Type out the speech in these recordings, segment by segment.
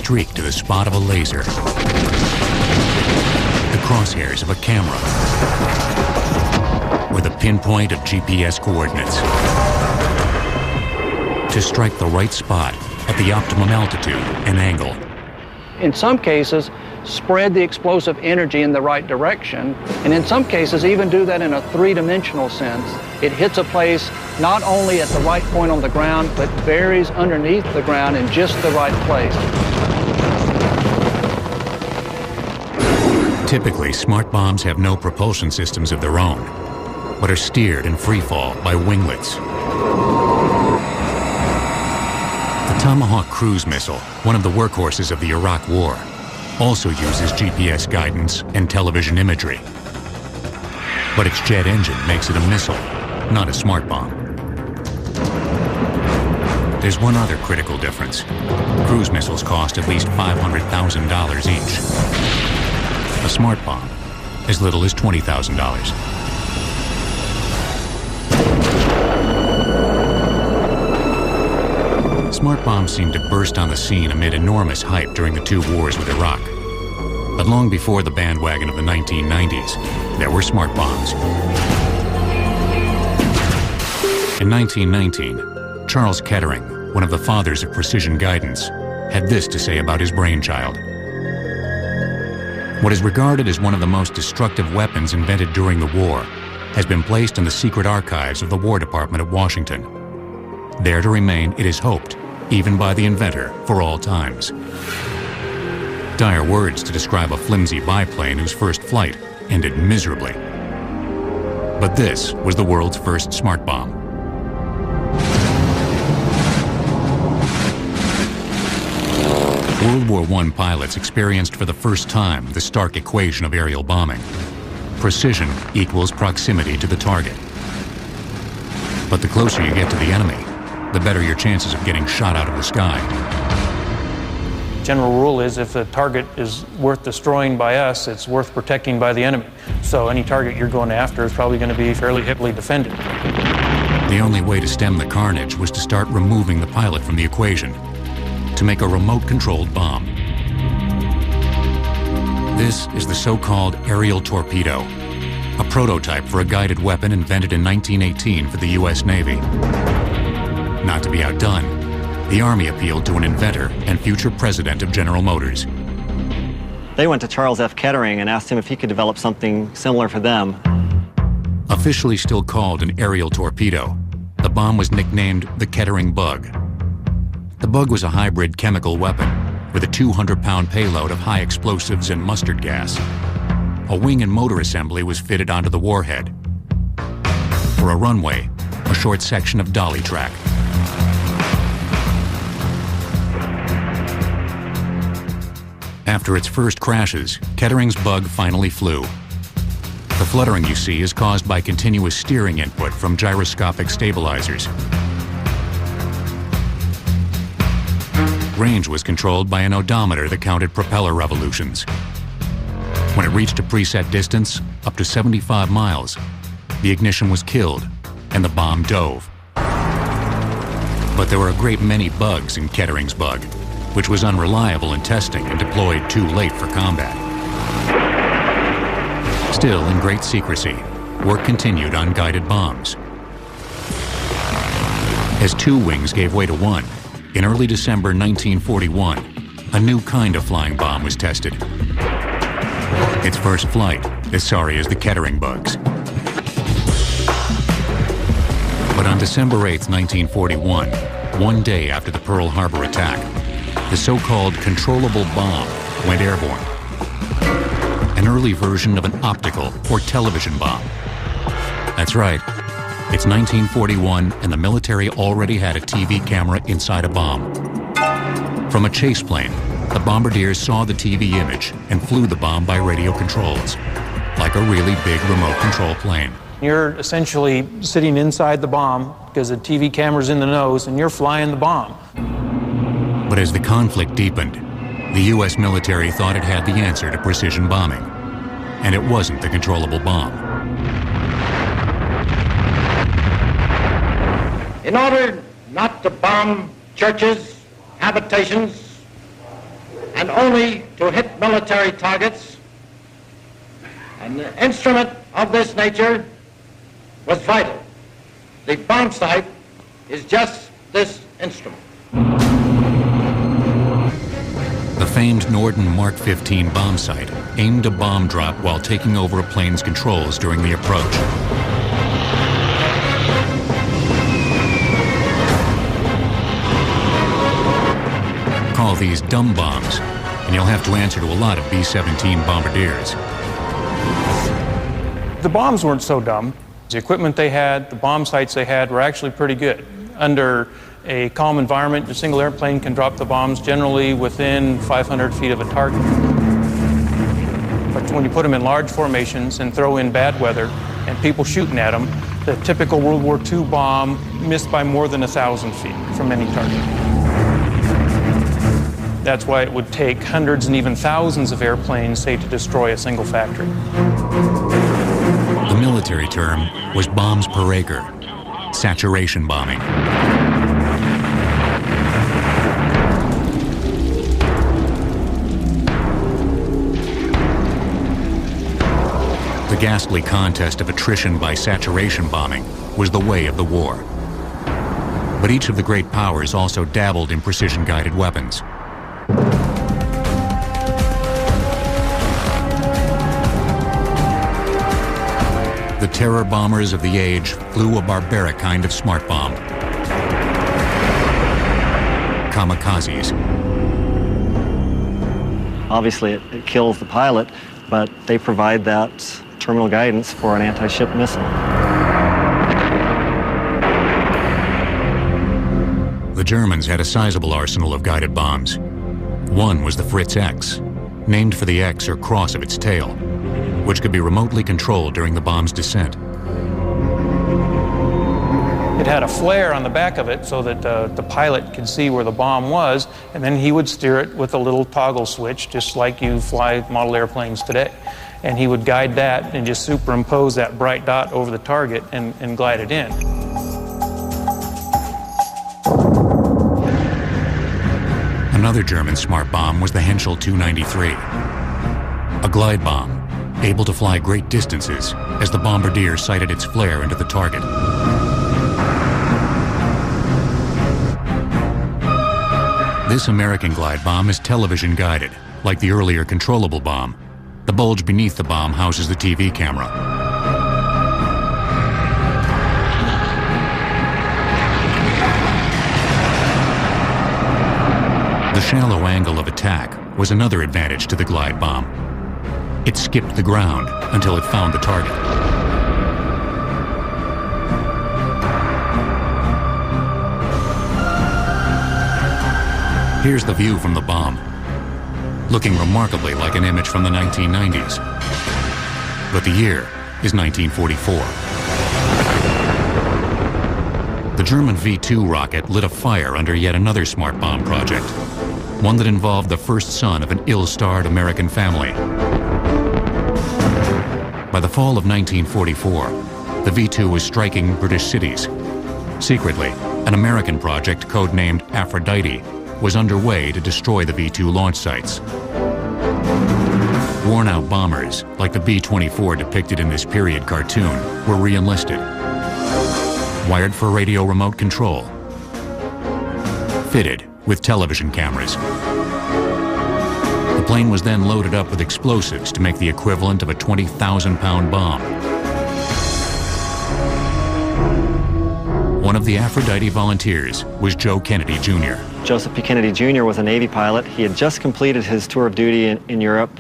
streak to the spot of a laser, the crosshairs of a camera, or the pinpoint of GPS coordinates. To strike the right spot at the optimum altitude and angle. In some cases, spread the explosive energy in the right direction, and in some cases even do that in a three-dimensional sense. It hits a place not only at the right point on the ground, but buries underneath the ground in just the right place. Typically, smart bombs have no propulsion systems of their own, but are steered in free fall by winglets. The Tomahawk cruise missile, one of the workhorses of the Iraq War, also uses GPS guidance and television imagery. But its jet engine makes it a missile, not a smart bomb. There's one other critical difference. Cruise missiles cost at least $500,000 each. A smart bomb, as little as $20,000. Smart bombs seemed to burst on the scene amid enormous hype during the two wars with Iraq. But long before the bandwagon of the 1990s, there were smart bombs. In 1919, Charles Kettering, one of the fathers of precision guidance, had this to say about his brainchild. What is regarded as one of the most destructive weapons invented during the war has been placed in the secret archives of the War Department at Washington. There to remain, it is hoped, even by the inventor, for all times. Dire words to describe a flimsy biplane whose first flight ended miserably. But this was the world's first smart bomb. World War I pilots experienced for the first time the stark equation of aerial bombing. Precision equals proximity to the target. But the closer you get to the enemy, the better your chances of getting shot out of the sky. General rule is if a target is worth destroying by us, it's worth protecting by the enemy. So any target you're going after is probably going to be fairly heavily defended. The only way to stem the carnage was to start removing the pilot from the equation, to make a remote-controlled bomb. This is the so-called aerial torpedo, a prototype for a guided weapon invented in 1918 for the U.S. Navy. Not to be outdone, the Army appealed to an inventor and future president of General Motors. They went to Charles F. Kettering and asked him if he could develop something similar for them. Officially still called an aerial torpedo, the bomb was nicknamed the Kettering Bug. The Bug was a hybrid chemical weapon with a 200-pound payload of high explosives and mustard gas. A wing and motor assembly was fitted onto the warhead. For a runway, a short section of dolly track. After its first crashes, Kettering's Bug finally flew. The fluttering you see is caused by continuous steering input from gyroscopic stabilizers. Range was controlled by an odometer that counted propeller revolutions. When it reached a preset distance, up to 75 miles, the ignition was killed and the bomb dove. But there were a great many bugs in Kettering's Bug, which was unreliable in testing and deployed too late for combat. Still, in great secrecy, work continued on guided bombs. As two wings gave way to one, in early December 1941, a new kind of flying bomb was tested. Its first flight, as sorry as the Kettering Bugs. But on December 8, 1941, one day after the Pearl Harbor attack, the so-called controllable bomb went airborne. An early version of an optical or television bomb. That's right. It's 1941 and the military already had a TV camera inside a bomb. From a chase plane, the bombardiers saw the TV image and flew the bomb by radio controls, like a really big remote control plane. You're essentially sitting inside the bomb because the TV camera's in the nose and you're flying the bomb. But as the conflict deepened, the U.S. military thought it had the answer to precision bombing. And it wasn't the controllable bomb. In order not to bomb churches, habitations, and only to hit military targets. An instrument of this nature was vital. The bomb sight is just this instrument. The famed Norden Mark 15 bomb sight aimed a bomb drop while taking over a plane's controls during the approach. Call these dumb bombs, and you'll have to answer to a lot of B-17 bombardiers. The bombs weren't so dumb. The equipment they had, the bomb sights they had were actually pretty good. Under a calm environment, a single airplane can drop the bombs generally within 500 feet of a target. But when you put them in large formations and throw in bad weather and people shooting at them, the typical World War II bomb missed by more than 1,000 feet from any target. That's why it would take hundreds and even thousands of airplanes, say, to destroy a single factory. The military term was bombs per acre, saturation bombing. The ghastly contest of attrition by saturation bombing was the way of the war. But each of the great powers also dabbled in precision-guided weapons. The terror bombers of the age flew a barbaric kind of smart bomb. Kamikazes. Obviously, it kills the pilot, but they provide that terminal guidance for an anti-ship missile. The Germans had a sizable arsenal of guided bombs. One was the Fritz X, named for the X or cross of its tail, which could be remotely controlled during the bomb's descent. It had a flare on the back of it so that the pilot could see where the bomb was, and then he would steer it with a little toggle switch, just like you fly model airplanes today. And he would guide that and just superimpose that bright dot over the target and glide it in. Another German smart bomb was the Henschel 293, a glide bomb able to fly great distances as the bombardier sighted its flare into the target. This American glide bomb is television guided, like the earlier controllable bomb. The bulge beneath the bomb houses the TV camera. The shallow angle of attack was another advantage to the glide bomb. It skipped the ground until it found the target. Here's the view from the bomb, looking remarkably like an image from the 1990s. But the year is 1944. The German V-2 rocket lit a fire under yet another smart bomb project, one that involved the first son of an ill-starred American family. By the fall of 1944, the V-2 was striking British cities. Secretly, an American project codenamed Aphrodite was underway to destroy the V-2 launch sites. Worn-out bombers, like the B-24 depicted in this period cartoon, were re-enlisted. Wired for radio remote control. Fitted with television cameras. The plane was then loaded up with explosives to make the equivalent of a 20,000-pound bomb. One of the Aphrodite volunteers was Joe Kennedy Jr. Joseph P. Kennedy Jr. was a Navy pilot. He had just completed his tour of duty in Europe.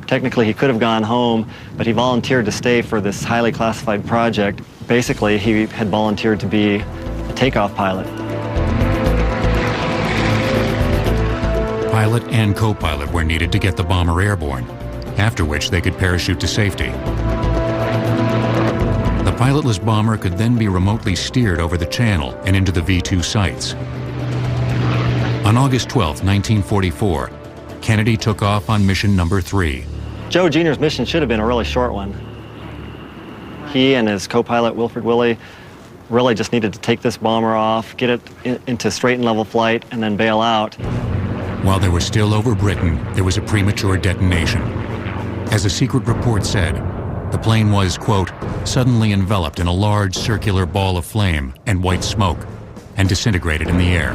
Technically, he could have gone home, but he volunteered to stay for this highly classified project. Basically, he had volunteered to be a takeoff pilot. Pilot and co-pilot were needed to get the bomber airborne, after which they could parachute to safety. The pilotless bomber could then be remotely steered over the channel and into the V-2 sites. On August 12, 1944, Kennedy took off on mission number 3. Joe Jr.'s mission should have been a really short one. He and his co-pilot, Wilfred Willey, really just needed to take this bomber off, get it into straight and level flight, and then bail out. While they were still over Britain, there was a premature detonation. As a secret report said, the plane was, quote, suddenly enveloped in a large circular ball of flame and white smoke and disintegrated in the air.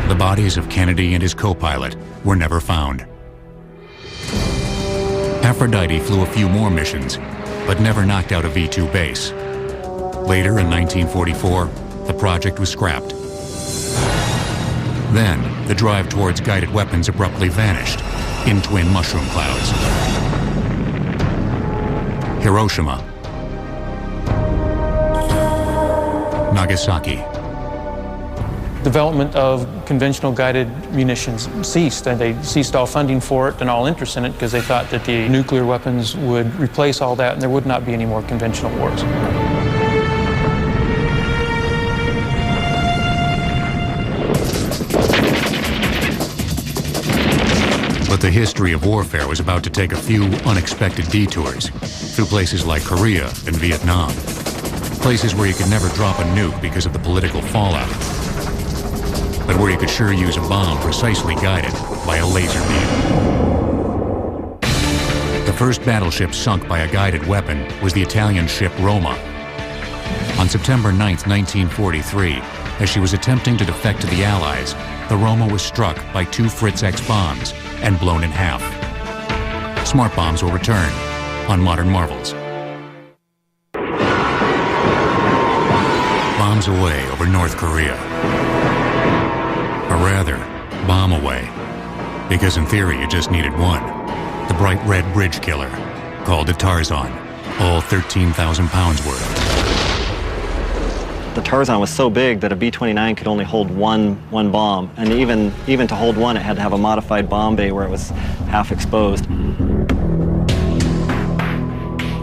The bodies of Kennedy and his co-pilot were never found. Aphrodite flew a few more missions, but never knocked out a V-2 base. Later, in 1944, the project was scrapped. Then, the drive towards guided weapons abruptly vanished in twin mushroom clouds. Hiroshima. Nagasaki. Development of conventional guided munitions ceased, and they ceased all funding for it and all interest in it because they thought that the nuclear weapons would replace all that and there would not be any more conventional wars. But the history of warfare was about to take a few unexpected detours through places like Korea and Vietnam, places where you could never drop a nuke because of the political fallout, but where you could sure use a bomb precisely guided by a laser beam. The first battleship sunk by a guided weapon was the Italian ship Roma. On September 9, 1943, as she was attempting to defect to the Allies, the Roma was struck by 2 Fritz X bombs and blown in half. Smart bombs were returned on modern marvels. Bombs away over North Korea. Or rather, bomb away. Because in theory you just needed one. The bright red bridge killer, called a Tarzan, all 13,000 pounds worth. The Tarzan was so big that a B-29 could only hold one bomb, and even to hold one, it had to have a modified bomb bay where it was half exposed.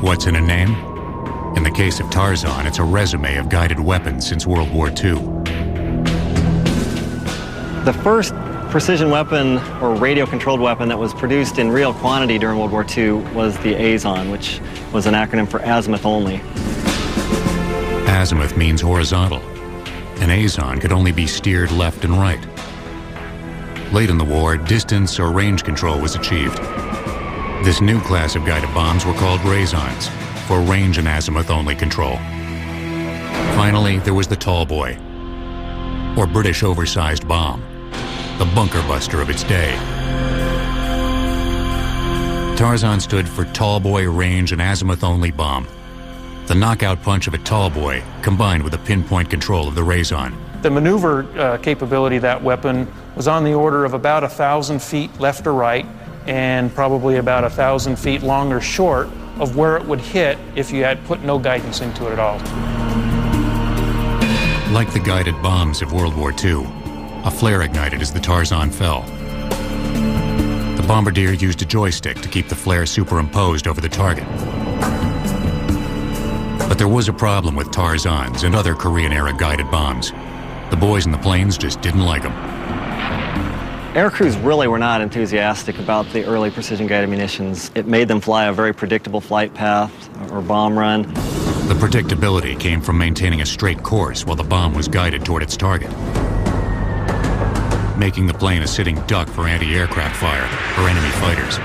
What's in a name? In the case of Tarzan, it's a resume of guided weapons since World War II. The first precision weapon or radio-controlled weapon that was produced in real quantity during World War II was the Azon, which was an acronym for azimuth only. Azimuth means horizontal. An Azon could only be steered left and right. Late in the war, distance or range control was achieved. This new class of guided bombs were called Razons, for range and azimuth only control. Finally, there was the Tall Boy, or British oversized bomb, the bunker buster of its day. Tarzan stood for Tall Boy Range and Azimuth Only Bomb. The knockout punch of a Tall Boy combined with a pinpoint control of the Razon. The maneuver capability of that weapon was on the order of about 1,000 feet left or right and probably about 1,000 feet long or short of where it would hit if you had put no guidance into it at all. Like the guided bombs of World War II, a flare ignited as the Tarzan fell. The bombardier used a joystick to keep the flare superimposed over the target. But there was a problem with Tarzans and other Korean-era guided bombs. The boys in the planes just didn't like them. Aircrews really were not enthusiastic about the early precision-guided munitions. It made them fly a very predictable flight path or bomb run. The predictability came from maintaining a straight course while the bomb was guided toward its target, making the plane a sitting duck for anti-aircraft fire or enemy fighters.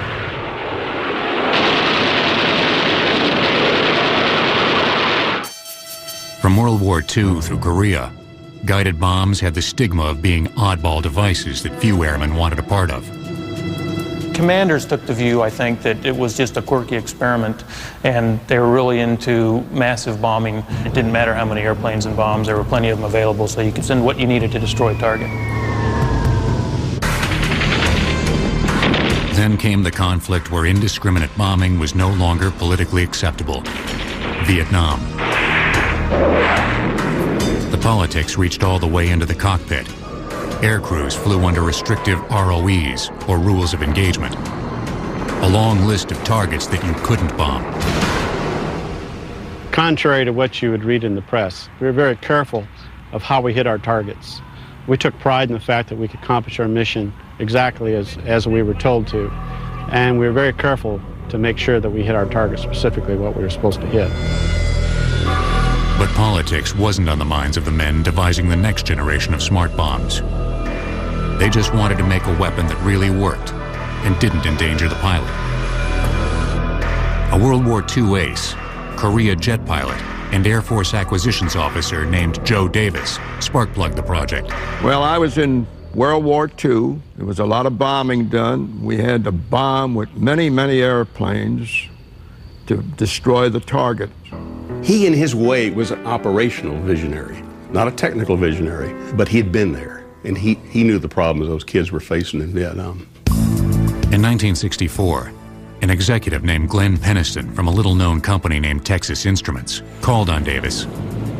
From World War II through Korea, guided bombs had the stigma of being oddball devices that few airmen wanted a part of. Commanders took the view, I think, that it was just a quirky experiment, and they were really into massive bombing. It didn't matter how many airplanes and bombs, there were plenty of them available, so you could send what you needed to destroy a target. Then came the conflict where indiscriminate bombing was no longer politically acceptable: Vietnam. The politics reached all the way into the cockpit. Aircrews flew under restrictive ROEs, or rules of engagement. A long list of targets that you couldn't bomb. Contrary to what you would read in the press, we were very careful of how we hit our targets. We took pride in the fact that we could accomplish our mission exactly as we were told to. And we were very careful to make sure that we hit our target specifically what we were supposed to hit. But politics wasn't on the minds of the men devising the next generation of smart bombs. They just wanted to make a weapon that really worked and didn't endanger the pilot. A World War II ace, Korea jet pilot, and Air Force acquisitions officer named Joe Davis spark-plugged the project. Well, I was in World War II. There was a lot of bombing done. We had to bomb with many, many airplanes to destroy the target. He, in his way, was an operational visionary, not a technical visionary, but he'd been there, and he knew the problems those kids were facing in Vietnam. In 1964, an executive named Glenn Peniston from a little-known company named Texas Instruments called on Davis.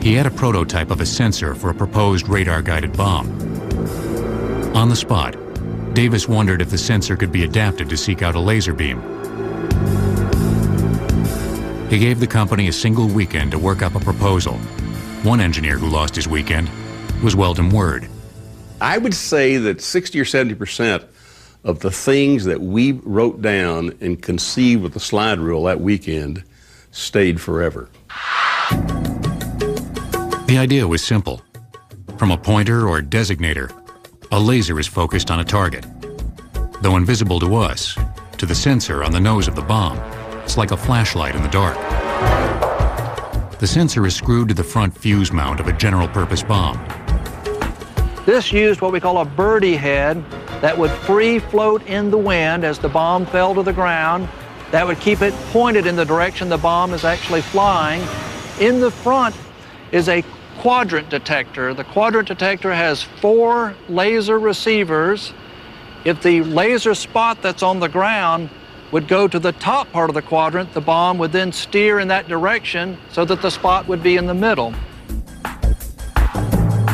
He had a prototype of a sensor for a proposed radar-guided bomb. On the spot, Davis wondered if the sensor could be adapted to seek out a laser beam. He gave the company a single weekend to work up a proposal. One engineer who lost his weekend was Weldon Word. I would say that 60 or 70% of the things that we wrote down and conceived with the slide rule that weekend stayed forever. The idea was simple. From a pointer or designator, a laser is focused on a target. Though invisible to us, to the sensor on the nose of the bomb, it's like a flashlight in the dark. The sensor is screwed to the front fuse mount of a general-purpose bomb. This used what we call a birdie head that would free float in the wind as the bomb fell to the ground. That would keep it pointed in the direction the bomb is actually flying. In the front is a quadrant detector. The quadrant detector has 4 laser receivers. If the laser spot that's on the ground would go to the top part of the quadrant, the bomb would then steer in that direction so that the spot would be in the middle.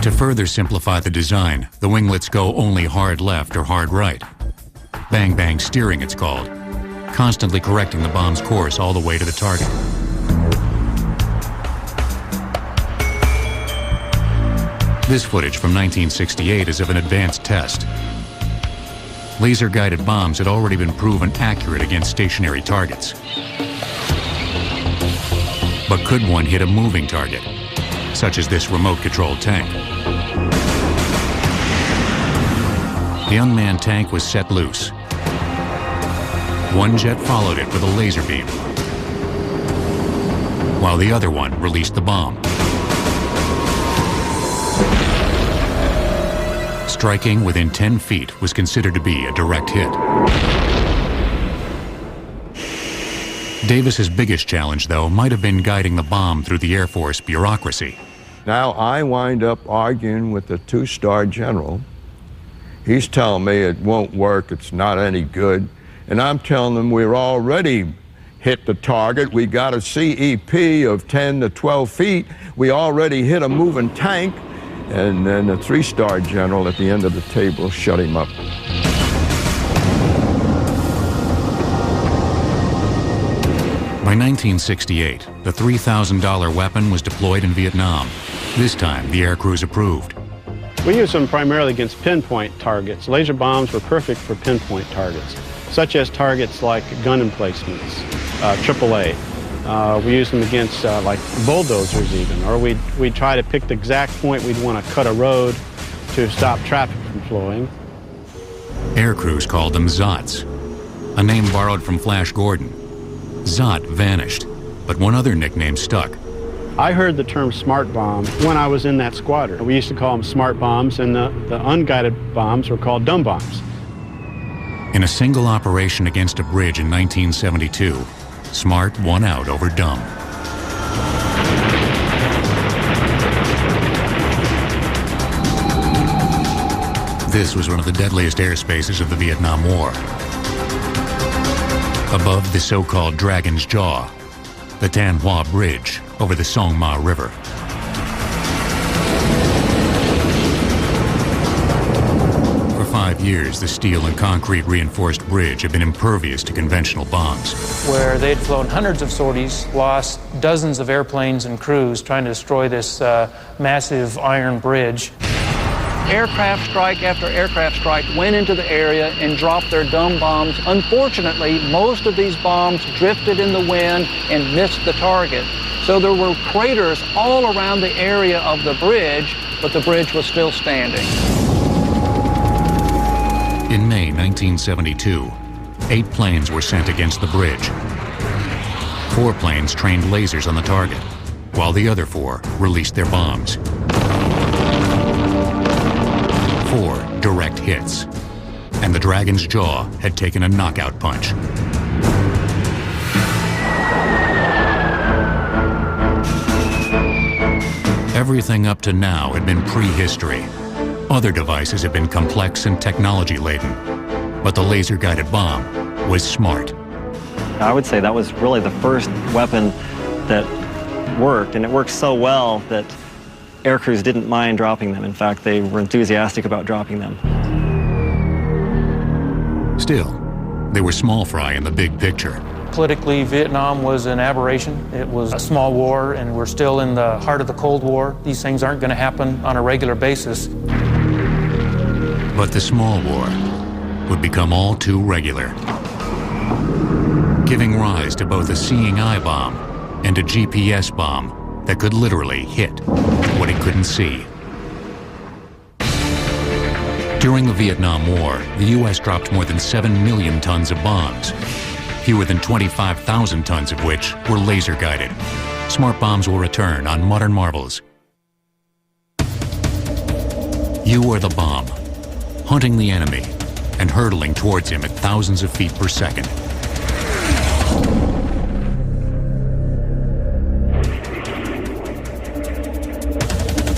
To further simplify the design, the winglets go only hard left or hard right. Bang-bang steering, it's called, constantly correcting the bomb's course all the way to the target. This footage from 1968 is of an advanced test. Laser-guided bombs had already been proven accurate against stationary targets. But could one hit a moving target, such as this remote-controlled tank? The unmanned tank was set loose. One jet followed it with a laser beam, while the other one released the bomb. Striking within 10 feet was considered to be a direct hit. Davis's biggest challenge, though, might have been guiding the bomb through the Air Force bureaucracy. Now I wind up arguing with the 2-star general. He's telling me it won't work, it's not any good. And I'm telling him we're already hit the target. We got a CEP of 10 to 12 feet. We already hit a moving tank. And then the 3-star general at the end of the table shut him up. By 1968, the $3,000 weapon was deployed in Vietnam. This time, the air crews approved. We use them primarily against pinpoint targets. Laser bombs were perfect for pinpoint targets, such as targets like gun emplacements, AAA. We use them against like bulldozers even, or we'd try to pick the exact point we'd want to cut a road to stop traffic from flowing. Air crews called them Zots, a name borrowed from Flash Gordon. Zot vanished, but one other nickname stuck. I heard the term smart bomb when I was in that squadron. We used to call them smart bombs, and the unguided bombs were called dumb bombs. In a single operation against a bridge in 1972, Smart won out over dumb. This was one of the deadliest airspaces of the Vietnam War. Above the so-called Dragon's Jaw, the Tan Hoa Bridge over the Song Ma River. For 5 years, the steel and concrete reinforced bridge had been impervious to conventional bombs. Where they'd flown hundreds of sorties, lost dozens of airplanes and crews trying to destroy this massive iron bridge. Aircraft strike after aircraft strike went into the area and dropped their dumb bombs. Unfortunately, most of these bombs drifted in the wind and missed the target. So there were craters all around the area of the bridge, but the bridge was still standing. In May 1972, 8 planes were sent against the bridge. 4 planes trained lasers on the target, while the other 4 released their bombs. 4 direct hits, and the Dragon's jaw had taken a knockout punch. Everything up to now had been prehistory. Other devices had been complex and technology-laden, but the laser-guided bomb was smart. I would say that was really the first weapon that worked, and it worked so well that air crews didn't mind dropping them. In fact, they were enthusiastic about dropping them. Still, they were small fry in the big picture. Politically, Vietnam was an aberration. It was a small war, and we're still in the heart of the Cold War. These things aren't going to happen on a regular basis. But the small war would become all too regular, giving rise to both a seeing eye bomb and a GPS bomb that could literally hit what it couldn't see. During the Vietnam War, the U.S. dropped more than 7 million tons of bombs, fewer than 25,000 tons of which were laser-guided. Smart bombs will return on Modern Marvels. You are the bomb, hunting the enemy and hurtling towards him at thousands of feet per second.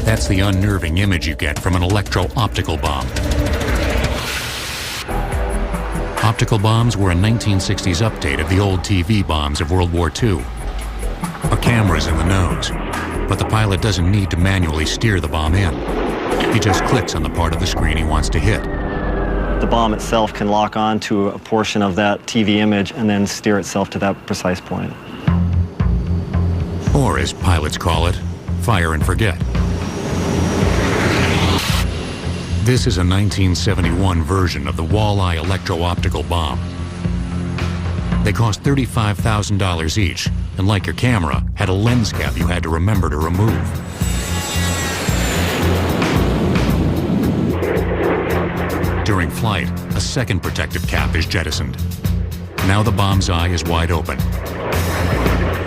That's the unnerving image you get from an electro-optical bomb. Optical bombs were a 1960s update of the old TV bombs of World War II. A camera's in the nose, but the pilot doesn't need to manually steer the bomb in. He just clicks on the part of the screen he wants to hit. The bomb itself can lock on to a portion of that TV image and then steer itself to that precise point. Or, as pilots call it, fire and forget. This is a 1971 version of the Walleye electro-optical bomb. They cost $35,000 each, and like your camera, had a lens cap you had to remember to remove. During flight, a second protective cap is jettisoned. Now the bomb's eye is wide open.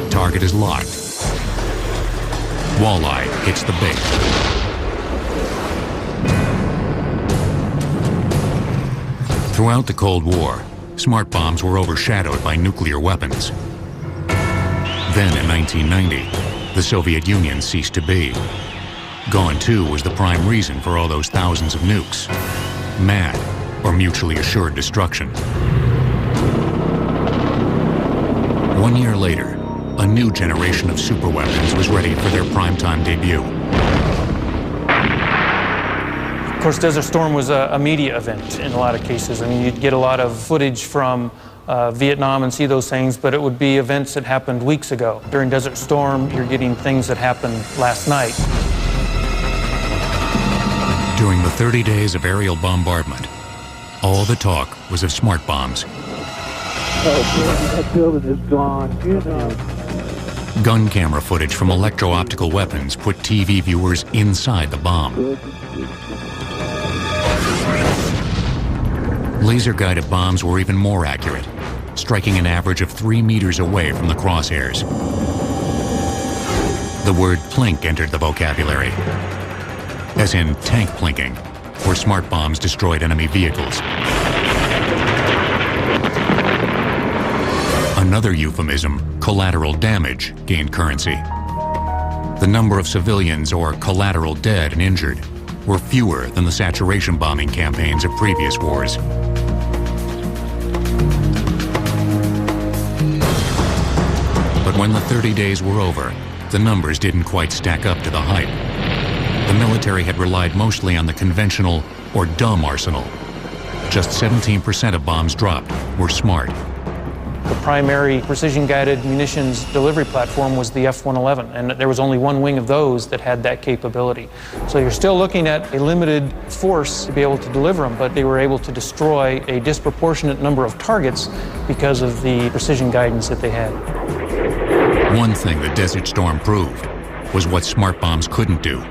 Target is locked. Walleye hits the bait. Throughout the Cold War, smart bombs were overshadowed by nuclear weapons. Then in 1990, the Soviet Union ceased to be. Gone too was the prime reason for all those thousands of nukes. MAD, or mutually assured destruction. 1 year later, a new generation of superweapons was ready for their primetime debut. Of course, Desert Storm was a media event in a lot of cases. I mean, you'd get a lot of footage from Vietnam and see those things, but it would be events that happened weeks ago. During Desert Storm, you're getting things that happened last night. During the 30 days of aerial bombardment, all the talk was of smart bombs. Oh, that building is gone. Gun camera footage from electro-optical weapons put TV viewers inside the bomb. Laser-guided bombs were even more accurate, striking an average of 3 meters away from the crosshairs. The word plink entered the vocabulary, as in tank plinking, where smart bombs destroyed enemy vehicles. Another euphemism, collateral damage, gained currency. The number of civilians, or collateral dead and injured, were fewer than the saturation bombing campaigns of previous wars. But when the 30 days were over, the numbers didn't quite stack up to the hype. The military had relied mostly on the conventional or dumb arsenal. Just 17% of bombs dropped were smart. The primary precision-guided munitions delivery platform was the F-111, and there was only one wing of those that had that capability. So you're still looking at a limited force to be able to deliver them, but they were able to destroy a disproportionate number of targets because of the precision guidance that they had. One thing the Desert Storm proved was what smart bombs couldn't do.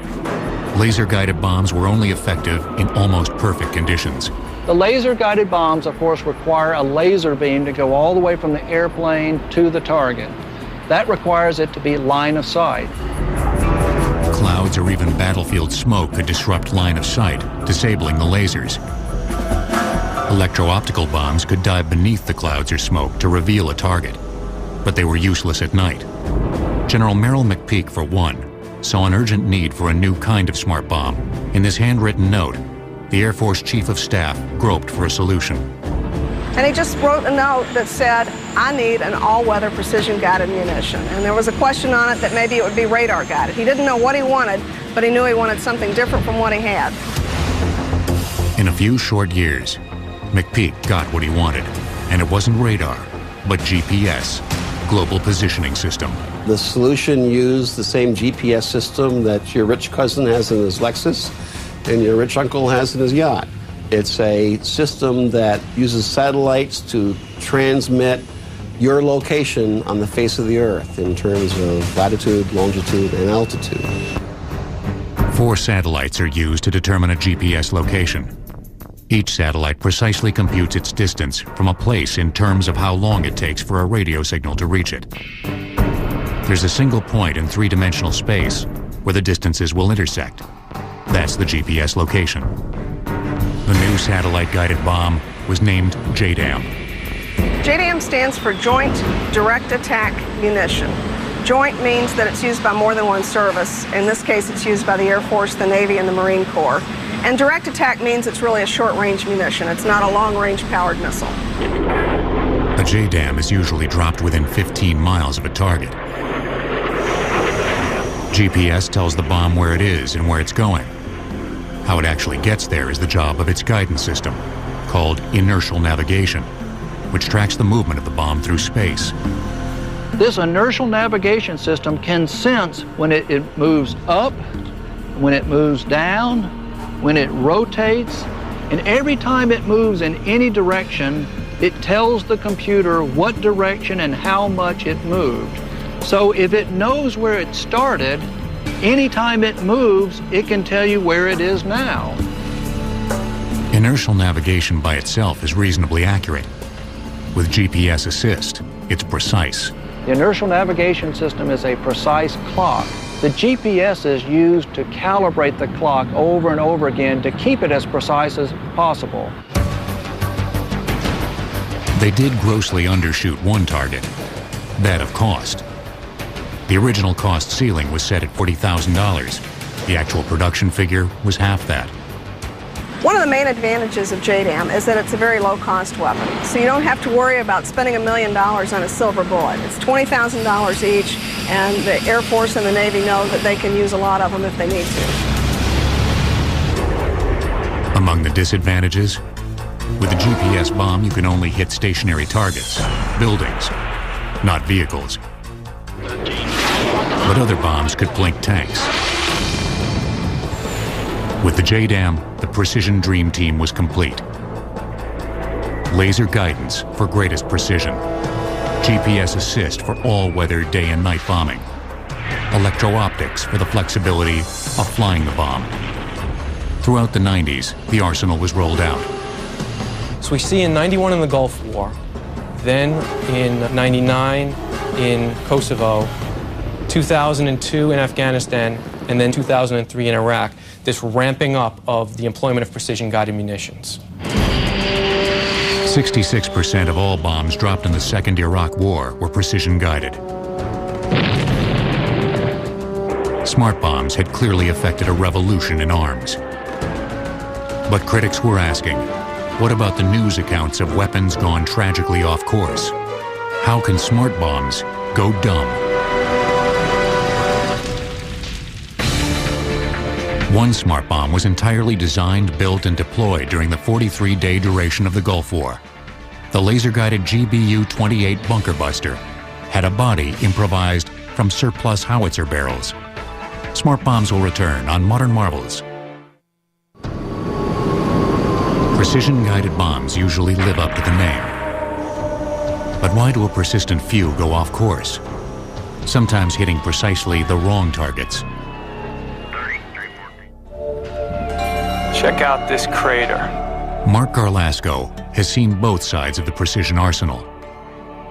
Laser-guided bombs were only effective in almost perfect conditions. The laser-guided bombs, of course, require a laser beam to go all the way from the airplane to the target. That requires it to be line of sight. Clouds or even battlefield smoke could disrupt line of sight, disabling the lasers. Electro-optical bombs could dive beneath the clouds or smoke to reveal a target, but they were useless at night. General Merrill McPeak, for one, saw an urgent need for a new kind of smart bomb. In this handwritten note, the Air Force Chief of Staff groped for a solution. And he just wrote a note that said, I need an all-weather precision-guided munition. And there was a question on it that maybe it would be radar-guided. He didn't know what he wanted, but he knew he wanted something different from what he had. In a few short years, McPeak got what he wanted, and it wasn't radar, but GPS, Global Positioning System. The solution used the same GPS system that your rich cousin has in his Lexus and your rich uncle has in his yacht. It's a system that uses satellites to transmit your location on the face of the Earth in terms of latitude, longitude, and altitude. 4 satellites are used to determine a GPS location. Each satellite precisely computes its distance from a place in terms of how long it takes for a radio signal to reach it. There's a single point in 3-dimensional space where the distances will intersect. That's the GPS location. The new satellite-guided bomb was named JDAM. JDAM stands for Joint Direct Attack Munition. Joint means that it's used by more than one service. In this case, it's used by the Air Force, the Navy, and the Marine Corps. And direct attack means it's really a short-range munition. It's not a long-range powered missile. A JDAM is usually dropped within 15 miles of a target. GPS tells the bomb where it is and where it's going. How it actually gets there is the job of its guidance system, called inertial navigation, which tracks the movement of the bomb through space. This inertial navigation system can sense when it moves up, when it moves down, when it rotates, and every time it moves in any direction, it tells the computer what direction and how much it moved. So if it knows where it started, anytime it moves, it can tell you where it is now. Inertial navigation by itself is reasonably accurate. With GPS assist, it's precise. The inertial navigation system is a precise clock. The GPS is used to calibrate the clock over and over again to keep it as precise as possible. They did grossly undershoot one target, that of cost. The original cost ceiling was set at $40,000. The actual production figure was half that. One of the main advantages of JDAM is that it's a very low-cost weapon. So you don't have to worry about spending $1 million on a silver bullet. It's $20,000 each, and the Air Force and the Navy know that they can use a lot of them if they need to. Among the disadvantages, with a GPS bomb, you can only hit stationary targets, buildings, not vehicles. But other bombs could blink tanks. With the JDAM, the Precision Dream Team was complete. Laser guidance for greatest precision. GPS assist for all-weather day and night bombing. Electro-optics for the flexibility of flying the bomb. Throughout the 90s, the arsenal was rolled out. So we see in 91 in the Gulf War, then in 99 in Kosovo, 2002 in Afghanistan, and then 2003 in Iraq, this ramping up of the employment of precision-guided munitions. 66% of all bombs dropped in the Second Iraq War were precision-guided. Smart bombs had clearly effected a revolution in arms. But critics were asking, what about the news accounts of weapons gone tragically off course? How can smart bombs go dumb? One smart bomb was entirely designed, built, and deployed during the 43-day duration of the Gulf War. The laser-guided GBU-28 bunker buster had a body improvised from surplus howitzer barrels. Smart bombs will return on Modern Marvels. Precision-guided bombs usually live up to the name. But why do a persistent few go off course? Sometimes hitting precisely the wrong targets. Check out this crater. Mark Garlasco has seen both sides of the precision arsenal.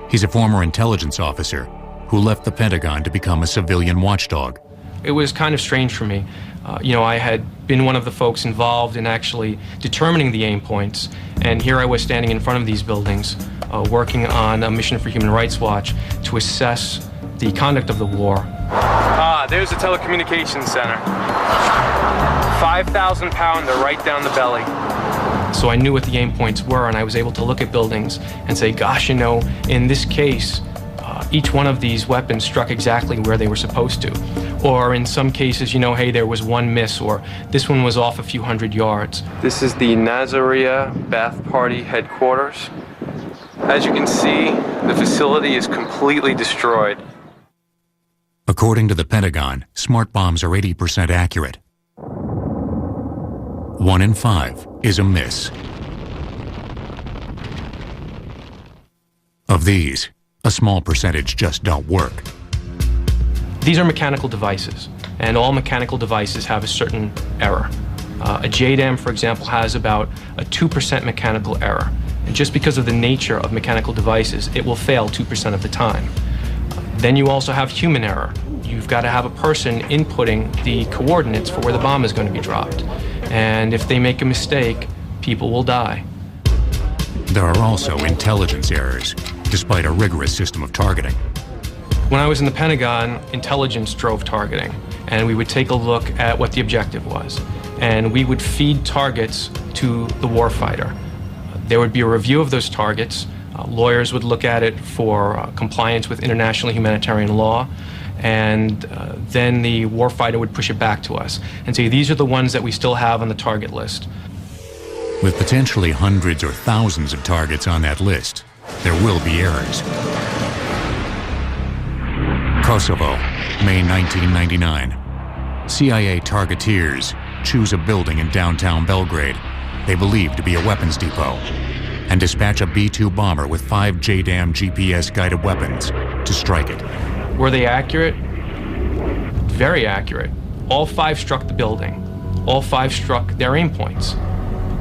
He's a former intelligence officer who left the Pentagon to become a civilian watchdog. It was kind of strange for me. I had been one of the folks involved in actually determining the aim points, and here I was standing in front of these buildings, working on a mission for Human Rights Watch to assess the conduct of the war. There's the telecommunications center. 5,000 pounder right down the belly. So I knew what the aim points were, and I was able to look at buildings and say, gosh, in this case, each one of these weapons struck exactly where they were supposed to. Or in some cases, hey, there was one miss, or this one was off a few hundred yards. This is the Nazaria Bath Party headquarters. As you can see, the facility is completely destroyed. According to the Pentagon, smart bombs are 80% accurate. 1 in 5 is a miss. Of these, a small percentage just don't work. These are mechanical devices, and all mechanical devices have a certain error. A JDAM, for example, has about a 2% mechanical error. And just because of the nature of mechanical devices, it will fail 2% of the time. Then you also have human error. You've got to have a person inputting the coordinates for where the bomb is going to be dropped. And if they make a mistake, people will die. There are also intelligence errors, despite a rigorous system of targeting. When I was in the Pentagon, intelligence drove targeting, and we would take a look at what the objective was. And we would feed targets to the warfighter. There would be a review of those targets. Lawyers would look at it for compliance with international humanitarian law, and then the warfighter would push it back to us and say, these are the ones that we still have on the target list. With potentially hundreds or thousands of targets on that list, there will be errors. Kosovo, May 1999. CIA targeteers choose a building in downtown Belgrade they believe to be a weapons depot and dispatch a B-2 bomber with 5 JDAM GPS-guided weapons to strike it. Were they accurate? Very accurate. All 5 struck the building. All 5 struck their aim points.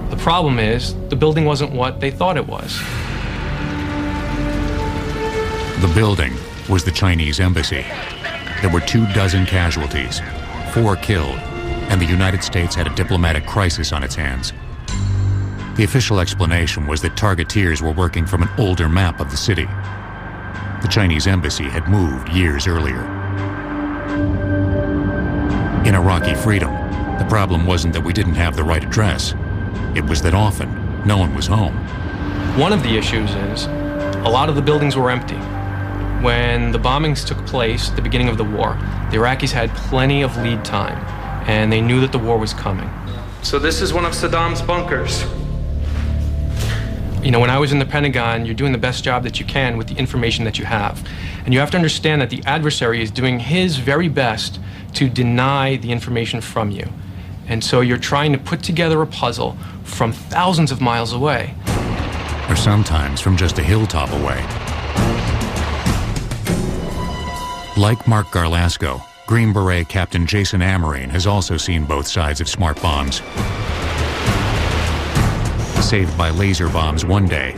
The problem is, the building wasn't what they thought it was. The building was the Chinese embassy. There were 24 casualties, 4 killed, and the United States had a diplomatic crisis on its hands. The official explanation was that targeteers were working from an older map of the city. The Chinese embassy had moved years earlier. In Iraqi freedom, the problem wasn't that we didn't have the right address. It was that often no one was home. One of the issues is a lot of the buildings were empty. When the bombings took place at the beginning of the war, the Iraqis had plenty of lead time, and they knew that the war was coming. So this is one of Saddam's bunkers. When I was in the Pentagon, you're doing the best job that you can with the information that you have. And you have to understand that the adversary is doing his very best to deny the information from you. And so you're trying to put together a puzzle from thousands of miles away. Or sometimes from just a hilltop away. Like Mark Garlasco, Green Beret Captain Jason Amarine has also seen both sides of smart bombs. Saved by laser bombs one day,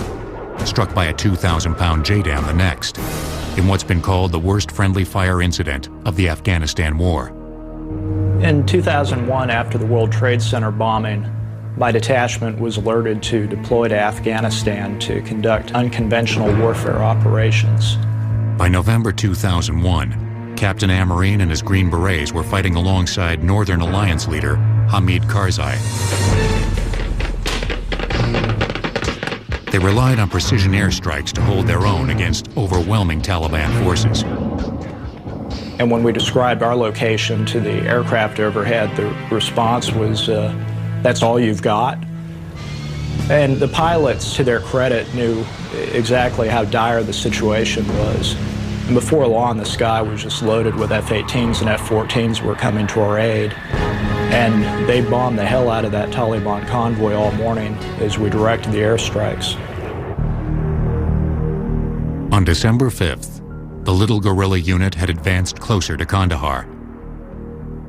struck by a 2,000-pound JDAM the next, in what's been called the worst friendly fire incident of the Afghanistan War. In 2001, after the World Trade Center bombing, my detachment was alerted to deploy to Afghanistan to conduct unconventional warfare operations. By November 2001, Captain Amarine and his Green Berets were fighting alongside Northern Alliance leader Hamid Karzai. They relied on precision airstrikes to hold their own against overwhelming Taliban forces. And when we described our location to the aircraft overhead, the response was, that's all you've got? And the pilots, to their credit, knew exactly how dire the situation was. And before long, the sky was just loaded with F-18s and F-14s were coming to our aid. And they bombed the hell out of that Taliban convoy all morning as we directed the airstrikes. On December 5th, the little guerrilla unit had advanced closer to Kandahar.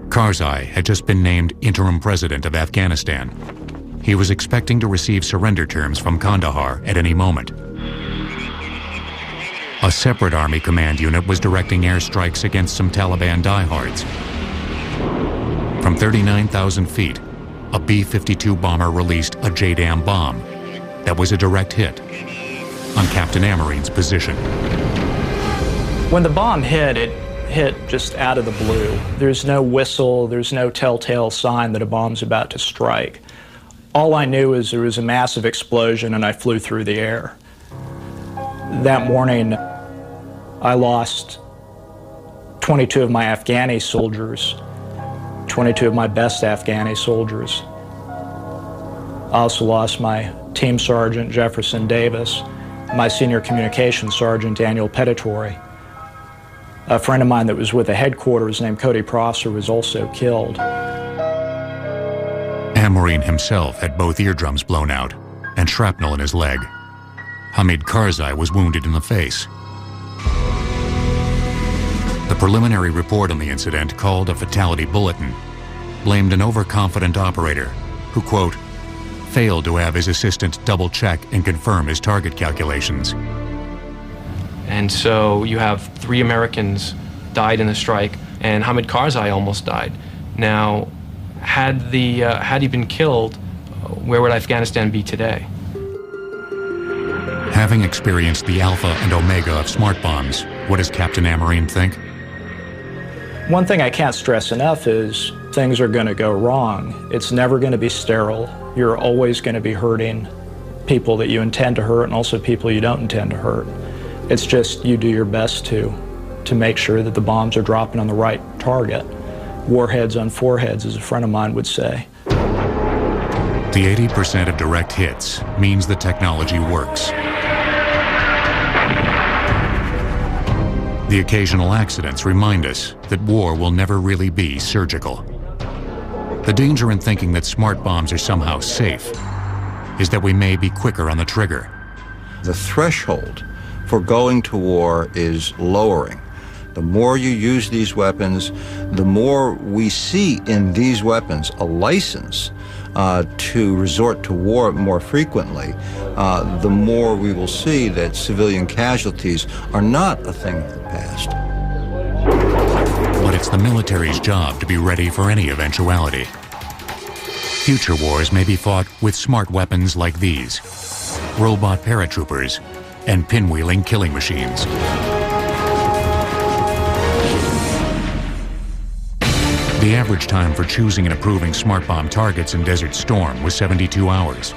Karzai had just been named interim president of Afghanistan. He was expecting to receive surrender terms from Kandahar at any moment. A separate Army command unit was directing airstrikes against some Taliban diehards. From 39,000 feet, a B-52 bomber released a JDAM bomb that was a direct hit on Captain Amarine's position. When the bomb hit, it hit just out of the blue. There's no whistle, there's no telltale sign that a bomb's about to strike. All I knew is there was a massive explosion and I flew through the air. That morning, I lost 22 of my Afghani soldiers, 22 of my best Afghani soldiers. I also lost my team sergeant, Jefferson Davis, my senior communications sergeant, Daniel Petitore. A friend of mine that was with the headquarters named Cody Prosser was also killed. Amarine himself had both eardrums blown out and shrapnel in his leg. Hamid Karzai was wounded in the face. The preliminary report on the incident, called a fatality bulletin, blamed an overconfident operator who, quote, failed to have his assistant double-check and confirm his target calculations. And so you have 3 Americans died in the strike, and Hamid Karzai almost died. Now, had he been killed, where would Afghanistan be today? Having experienced the alpha and omega of smart bombs, what does Captain Amarine think? One thing I can't stress enough is things are going to go wrong. It's never going to be sterile. You're always going to be hurting people that you intend to hurt and also people you don't intend to hurt. It's just you do your best to make sure that the bombs are dropping on the right target. Warheads on foreheads, as a friend of mine would say. The 80% of direct hits means the technology works. The occasional accidents remind us that war will never really be surgical. The danger in thinking that smart bombs are somehow safe is that we may be quicker on the trigger. The threshold for going to war is lowering. The more you use these weapons, the more we see in these weapons a license to resort to war more frequently, the more we will see that civilian casualties are not a thing of the past. But it's the military's job to be ready for any eventuality. Future wars may be fought with smart weapons like these, robot paratroopers, and pinwheeling killing machines. The average time for choosing and approving smart bomb targets in Desert Storm was 72 hours.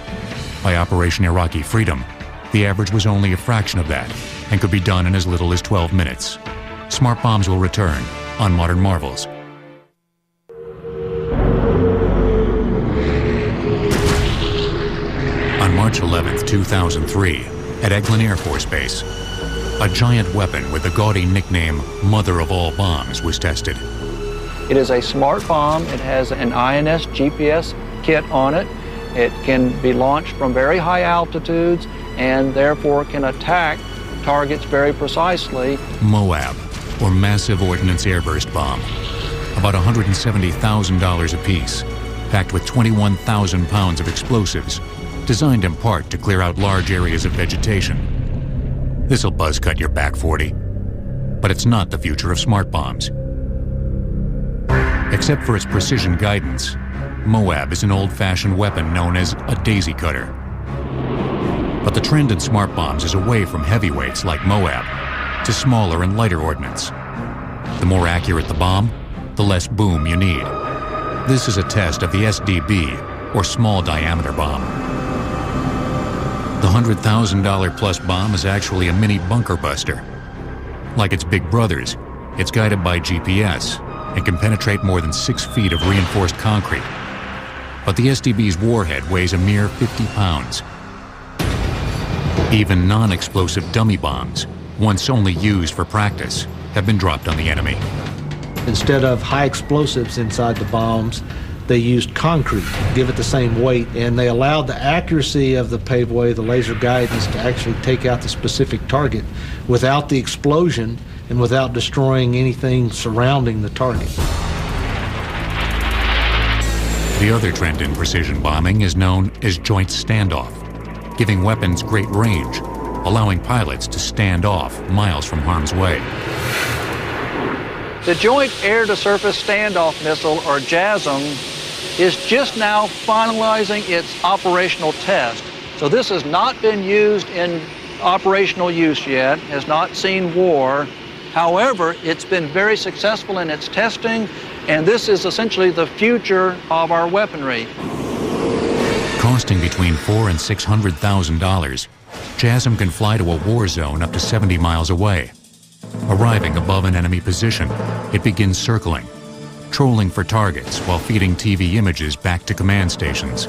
By Operation Iraqi Freedom, the average was only a fraction of that and could be done in as little as 12 minutes. Smart bombs will return on Modern Marvels. On March 11, 2003, at Eglin Air Force Base, a giant weapon with the gaudy nickname Mother of All Bombs was tested. It is a smart bomb. It has an INS GPS kit on it. It can be launched from very high altitudes and therefore can attack targets very precisely. Moab, or Massive Ordnance Airburst Bomb. About $170,000 apiece, packed with 21,000 pounds of explosives, designed in part to clear out large areas of vegetation. This'll buzz cut your back 40. But it's not the future of smart bombs. Except for its precision guidance, Moab is an old-fashioned weapon known as a daisy cutter. But the trend in smart bombs is away from heavyweights like Moab to smaller and lighter ordnance. The more accurate the bomb, the less boom you need. This is a test of the SDB, or small diameter bomb. The $100,000 plus bomb is actually a mini bunker buster. Like its big brothers, it's guided by GPS and can penetrate more than 6 feet of reinforced concrete. But the SDB's warhead weighs a mere 50 pounds. Even non-explosive dummy bombs, once only used for practice, have been dropped on the enemy. Instead of high explosives inside the bombs, they used concrete to give it the same weight, and they allowed the accuracy of the paveway, the laser guidance, to actually take out the specific target without the explosion and without destroying anything surrounding the target. The other trend in precision bombing is known as joint standoff, giving weapons great range, allowing pilots to stand off miles from harm's way. The Joint Air-to-Surface Standoff Missile, or JASSM, is just now finalizing its operational test. So this has not been used in operational use yet, has not seen war. However, it's been very successful in its testing, and this is essentially the future of our weaponry. Costing between $400,000 and $600,000, JASSM can fly to a war zone up to 70 miles away. Arriving above an enemy position, it begins circling, trolling for targets while feeding TV images back to command stations.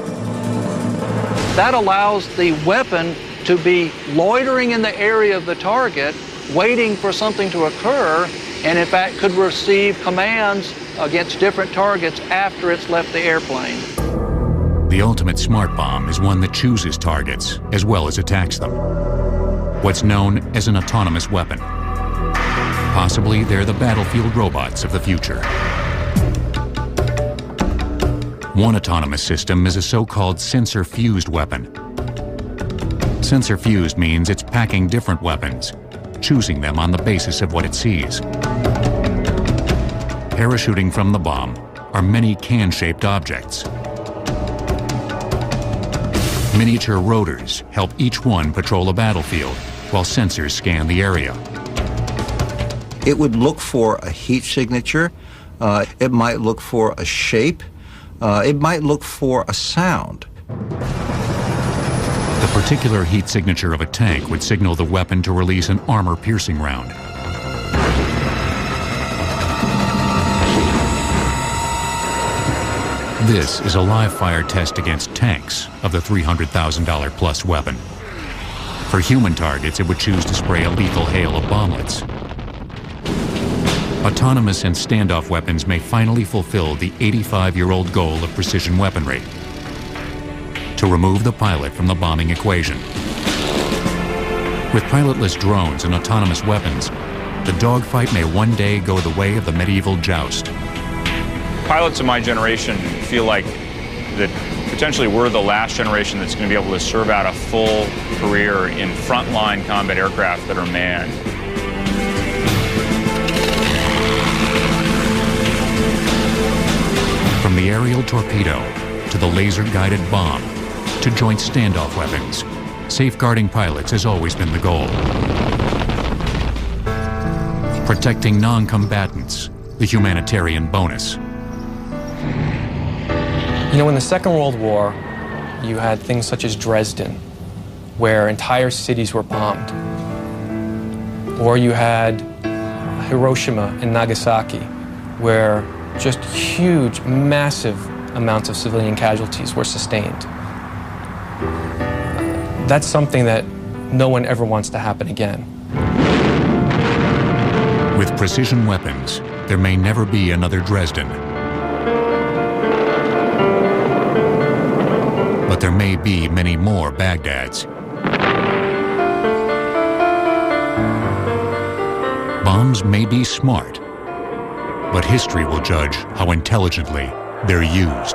That allows the weapon to be loitering in the area of the target, waiting for something to occur, and in fact could receive commands against different targets after it's left the airplane. The ultimate smart bomb is one that chooses targets as well as attacks them. What's known as an autonomous weapon. Possibly they're the battlefield robots of the future. One autonomous system is a so-called sensor-fused weapon. Sensor-fused means it's packing different weapons, choosing them on the basis of what it sees. Parachuting from the bomb are many can-shaped objects. Miniature rotors help each one patrol a battlefield while sensors scan the area. It would look for a heat signature. It might look for a shape. It might look for a sound. The particular heat signature of a tank would signal the weapon to release an armor-piercing round. This is a live-fire test against tanks of the $300,000 plus weapon. For human targets, it would choose to spray a lethal hail of bomblets. Autonomous and standoff weapons may finally fulfill the 85-year-old goal of precision weaponry: to remove the pilot from the bombing equation. With pilotless drones and autonomous weapons, the dogfight may one day go the way of the medieval joust. Pilots of my generation feel like that potentially we're the last generation that's going to be able to serve out a full career in frontline combat aircraft that are manned. From the aerial torpedo to the laser-guided bomb to joint standoff weapons, safeguarding pilots has always been the goal. Protecting non-combatants, the humanitarian bonus. You know, in the Second World War, you had things such as Dresden, where entire cities were bombed. Or you had Hiroshima and Nagasaki, where just huge, massive amounts of civilian casualties were sustained. That's something that no one ever wants to happen again. With precision weapons, there may never be another Dresden. But there may be many more Baghdads. Bombs may be smart, but history will judge how intelligently they're used.